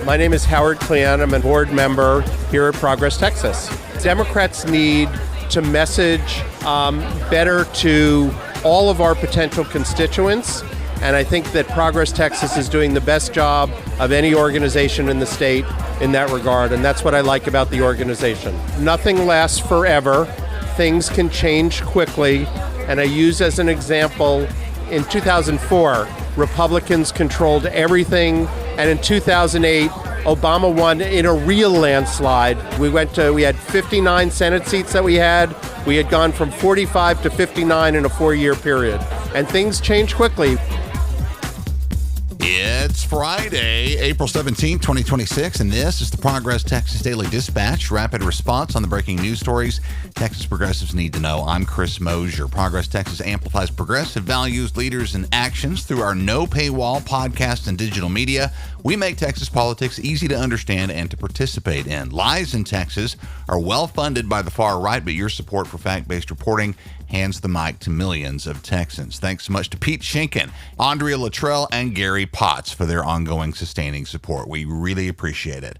My name is Howard Klein. I'm a board member here at Progress Texas. Democrats need to message better to all of our potential constituents, and I think that Progress Texas is doing the best job of any organization in the state in that regard, and that's what I like about the organization. Nothing lasts forever. Things can change quickly, and I use as an example, in 2004, Republicans controlled everything, and in 2008, Obama won in a real landslide. We had 59 Senate seats that we had. We had gone from 45 to 59 in a 4-year period, and things change quickly. It's Friday, April 17th, 2026, and this is the Progress Texas Daily Dispatch, rapid response on the breaking news stories Texas progressives need to know. I'm Chris Mosier. Progress Texas amplifies progressive values, leaders, and actions through our no paywall podcast and digital media. We make Texas politics easy to understand and to participate in. Lies in Texas are well funded by the far right, but your support for fact-based reporting hands the mic to millions of Texans. Thanks so much to Pete Schinken, Andrea Luttrell, and Gary Potts for their ongoing sustaining support. We really appreciate it.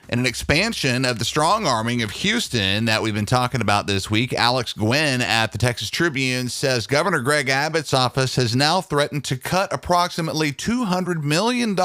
In an expansion of the strong-arming of Houston that we've been talking about this week, Alex Gwynn at the Texas Tribune says Governor Greg Abbott's office has now threatened to cut approximately $200 million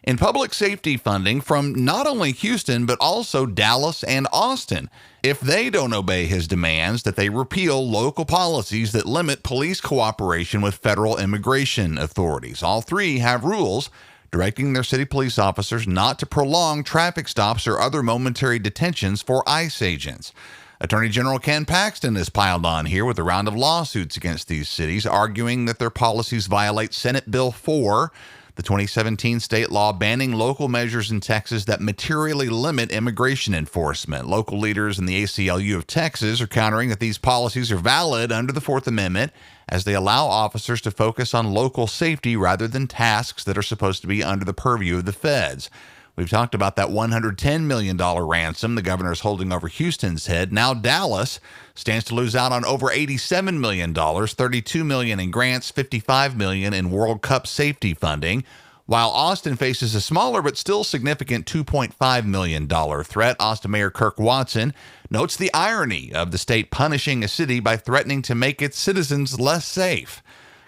in public safety funding from not only Houston, but also Dallas and Austin, if they don't obey his demands that they repeal local policies that limit police cooperation with federal immigration authorities. All three have rules directing their city police officers not to prolong traffic stops or other momentary detentions for ICE agents. Attorney General Ken Paxton has piled on here with a round of lawsuits against these cities, arguing that their policies violate Senate Bill 4, the 2017 state law banning local measures in Texas that materially limit immigration enforcement. Local leaders in the ACLU of Texas are countering that these policies are valid under the Fourth Amendment, as they allow officers to focus on local safety rather than tasks that are supposed to be under the purview of the feds. We've talked about that $110 million ransom the governor is holding over Houston's head. Now Dallas stands to lose out on over $87 million, $32 million in grants, $55 million in World Cup safety funding, while Austin faces a smaller but still significant $2.5 million threat. Austin Mayor Kirk Watson notes the irony of the state punishing a city by threatening to make its citizens less safe.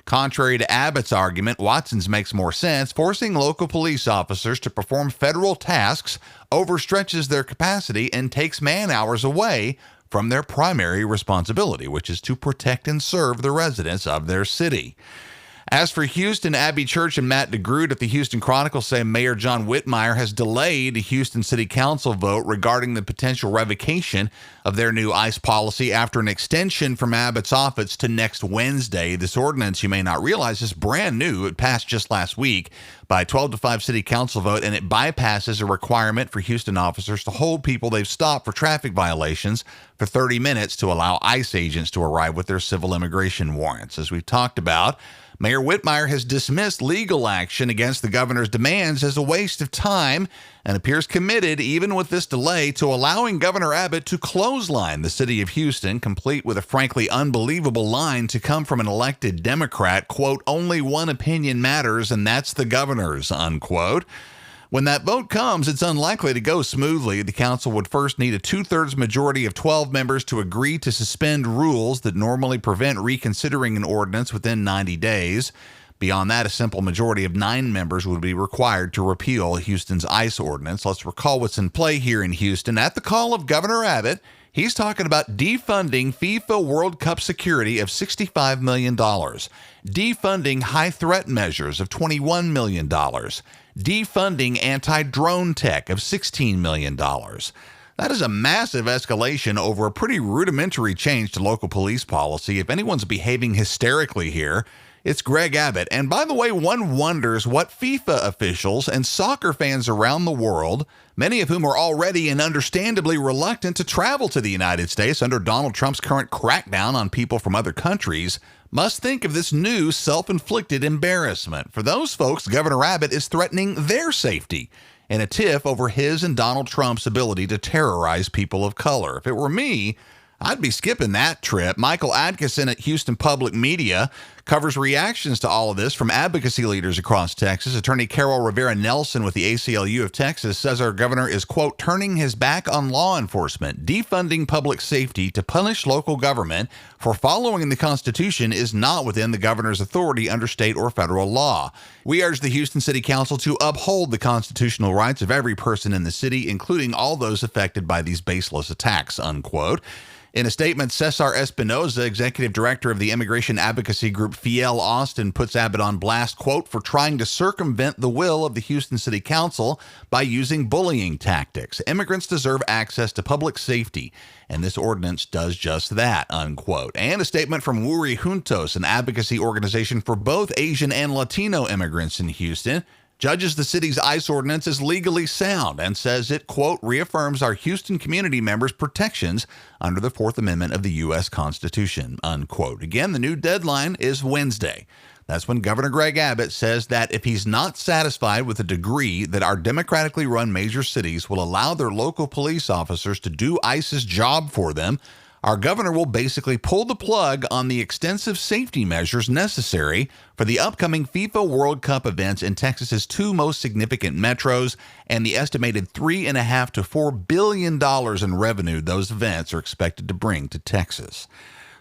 Contrary to Abbott's argument, Watson's makes more sense. Forcing local police officers to perform federal tasks overstretches their capacity and takes man-hours away from their primary responsibility, which is to protect and serve the residents of their city. As for Houston, Abby Church and Matt DeGroot at the Houston Chronicle say Mayor John Whitmire has delayed a Houston City Council vote regarding the potential revocation of their new ICE policy after an extension from Abbott's office to next Wednesday. This ordinance, you may not realize, is brand new. It passed just last week by a 12-5 City Council vote, and it bypasses a requirement for Houston officers to hold people they've stopped for traffic violations for 30 minutes to allow ICE agents to arrive with their civil immigration warrants. As we've talked about, Mayor Whitmire has dismissed legal action against the governor's demands as a waste of time and appears committed, even with this delay, to allowing Governor Abbott to clothesline the city of Houston, complete with a frankly unbelievable line to come from an elected Democrat, quote, "only one opinion matters, and that's the governor's," unquote. When that vote comes, it's unlikely to go smoothly. The council would first need a 2/3 majority of 12 members to agree to suspend rules that normally prevent reconsidering an ordinance within 90 days. Beyond that, a simple majority of 9 members would be required to repeal Houston's ICE ordinance. Let's recall what's in play here in Houston. At the call of Governor Abbott, he's talking about defunding FIFA World Cup security of $65 million, defunding high-threat measures of $21 million, defunding anti-drone tech of $16 million. That is a massive escalation over a pretty rudimentary change to local police policy. If anyone's behaving hysterically here, it's Greg Abbott. And by the way, one wonders what FIFA officials and soccer fans around the world, many of whom are already and understandably reluctant to travel to the United States under Donald Trump's current crackdown on people from other countries, must think of this new self-inflicted embarrassment. For those folks, Governor Abbott is threatening their safety in a tiff over his and Donald Trump's ability to terrorize people of color. If it were me, I'd be skipping that trip. Michael Adkison at Houston Public Media covers reactions to all of this from advocacy leaders across Texas. Attorney Carol Rivera Nelson with the ACLU of Texas says our governor is, quote, turning his back on law enforcement, defunding public safety to punish local government for following the Constitution is not within the governor's authority under state or federal law. We urge the Houston City Council to uphold the constitutional rights of every person in the city, including all those affected by these baseless attacks, unquote. In a statement, Cesar Espinoza, executive director of the immigration advocacy group Fiel Austin, puts Abbott on blast, quote, for trying to circumvent the will of the Houston City Council by using bullying tactics. Immigrants deserve access to public safety, and this ordinance does just that, unquote. And a statement from Wuri Juntos, an advocacy organization for both Asian and Latino immigrants in Houston, judges the city's ICE ordinance as legally sound and says it, quote, reaffirms our Houston community members' protections under the Fourth Amendment of the U.S. Constitution, unquote. Again, the new deadline is Wednesday. That's when Governor Greg Abbott says that if he's not satisfied with the degree that our democratically run major cities will allow their local police officers to do ICE's job for them, our governor will basically pull the plug on the extensive safety measures necessary for the upcoming FIFA World Cup events in Texas's two most significant metros and the estimated $3.5 to $4 billion in revenue those events are expected to bring to Texas.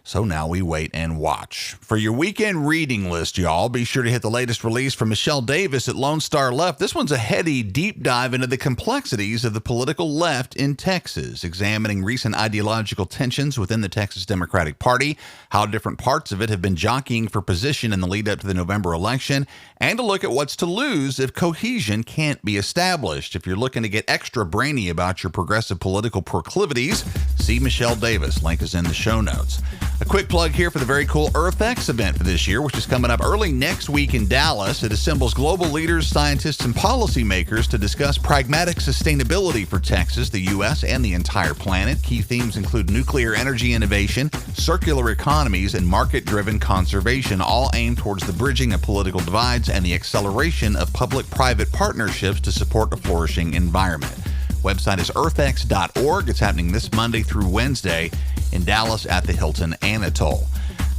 So now we wait and watch. For your weekend reading list, y'all, be sure to hit the latest release from Michelle Davis at Lone Star Left. This one's a heady deep dive into the complexities of the political left in Texas, examining recent ideological tensions within the Texas Democratic Party, how different parts of it have been jockeying for position in the lead up to the November election, and a look at what's to lose if cohesion can't be established. If you're looking to get extra brainy about your progressive political proclivities, see Michelle Davis. Link is in the show notes. A quick plug here for the very cool EarthX event for this year, which is coming up early next week in Dallas. It assembles global leaders, scientists, and policymakers to discuss pragmatic sustainability for Texas, the U.S., and the entire planet. Key themes include nuclear energy innovation, circular economies, and market-driven conservation, all aimed towards the bridging of political divides and the acceleration of public-private partnerships to support a flourishing environment. Website is earthx.org. It's happening this Monday through Wednesday in Dallas at the Hilton Anatole.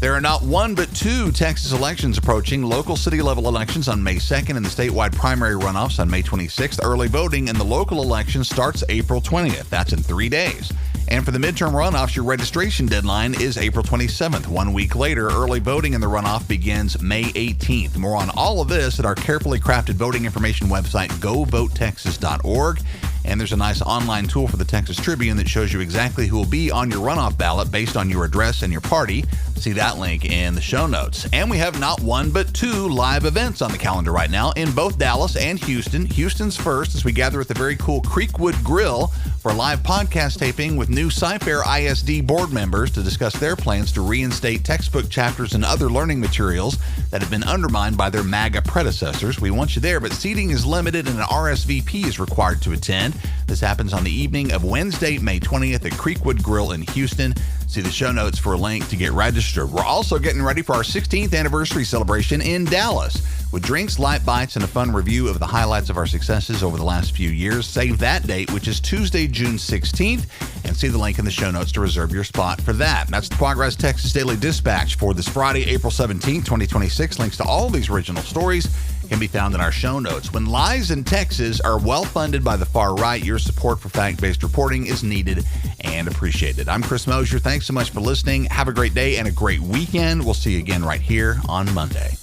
There are not one but two Texas elections approaching, local city-level elections on May 2nd and the statewide primary runoffs on May 26th. Early voting in the local election starts April 20th. That's in 3 days. And for the midterm runoffs, your registration deadline is April 27th. 1 week later, early voting in the runoff begins May 18th. More on all of this at our carefully crafted voting information website, govotetexas.org. And there's a nice online tool for the Texas Tribune that shows you exactly who will be on your runoff ballot based on your address and your party. See that link in the show notes. And we have not one but two live events on the calendar right now in both Dallas and Houston. Houston's first as we gather at the very cool Creekwood Grill for a live podcast taping with new Cy-Fair ISD board members to discuss their plans to reinstate textbook chapters and other learning materials that have been undermined by their MAGA predecessors. We want you there, but seating is limited and an RSVP is required to attend. This happens on the evening of Wednesday, May 20th at Creekwood Grill in Houston. See the show notes for a link to get registered. We're also getting ready for our 16th anniversary celebration in Dallas with drinks, light bites, and a fun review of the highlights of our successes over the last few years. Save that date, which is Tuesday, June 16th, and see the link in the show notes to reserve your spot for that. That's the Progress Texas Daily Dispatch for this Friday, April 17th, 2026. Links to all these original stories can be found in our show notes. When lies in Texas are well funded by the far right, your support for fact-based reporting is needed and appreciated. I'm Chris Mosier. Thanks so much for listening. Have a great day and a great weekend. We'll see you again right here on Monday.